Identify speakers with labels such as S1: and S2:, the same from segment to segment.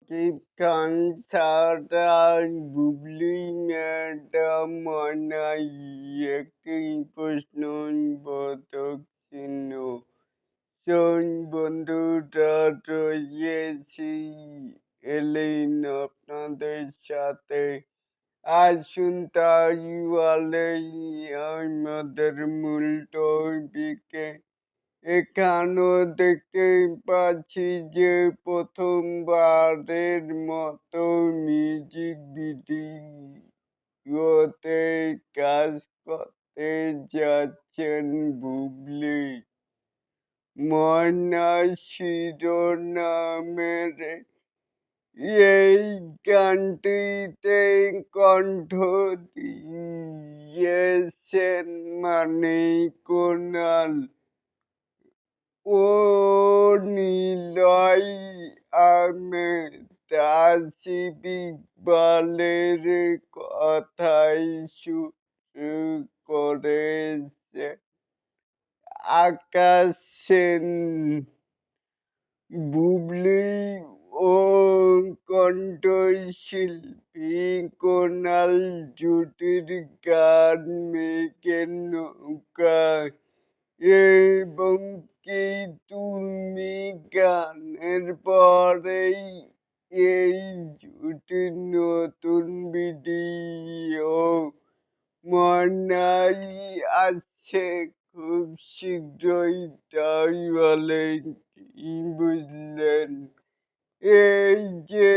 S1: সাকিব খান ছাড়া বুবলি ম্যাডাম অনাই একই প্রশ্নবোধক চিহ্ন। শোন বন্ধুরা, রয়েছি এলেন আপনাদের সাথে। আসুন তাহলে আমাদের মূল টপিকে। এখানেও দেখতে পাচ্ছি যে প্রথমবারের মতো মিউজিক ভিডিওতে কাজ করতে যাচ্ছেন বুবলি। ময়না শিরোনামের এই গানটিতে কণ্ঠ দিয়েছেন কুনাল ও নিলয় আহমেদ। আসিফ ইকবালের কথায় শুরু করেছে আকাশ সেন। বুবলি ও কণ্ঠশিল্পী কুনাল জুটির গান মেঘের নৌকা এবং কি তুমি গানের পরেই এই জুটির নতুন ভিডিও মনাই আসছে খুব শীঘ্রই। তাহলে কি বুঝলেন? এই যে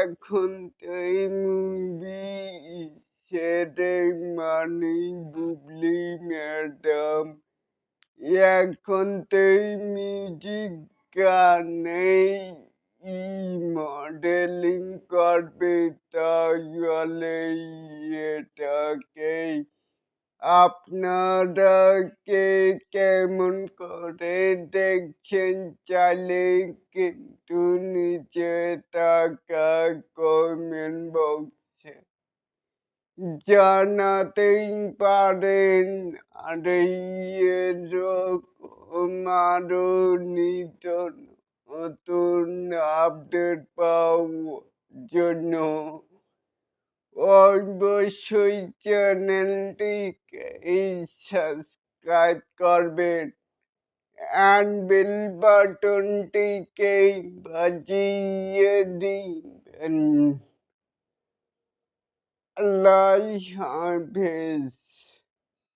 S1: এখন এই মুভি ছেড়ে মানেই বুবলি ম্যাডাম এখন এই মিউজিক গানেই মডেলিং করবে। তাহলে এটাকেই আপনারা কে কেমন করে দেখছেন চাইলে কিন্তু নিচে থাকা কমেন্ট বক্সে জানাতেই পারেন। আর এরকম আরো নিত্য নতুন আপডেট পাওয়ার জন্য অবশ্যই চ্যানেলটিকে সাবস্ক্রাইব করবেন and বেল বাটনটিকে বাজিয়ে দিবেন। আল্লাহ হাফেজ।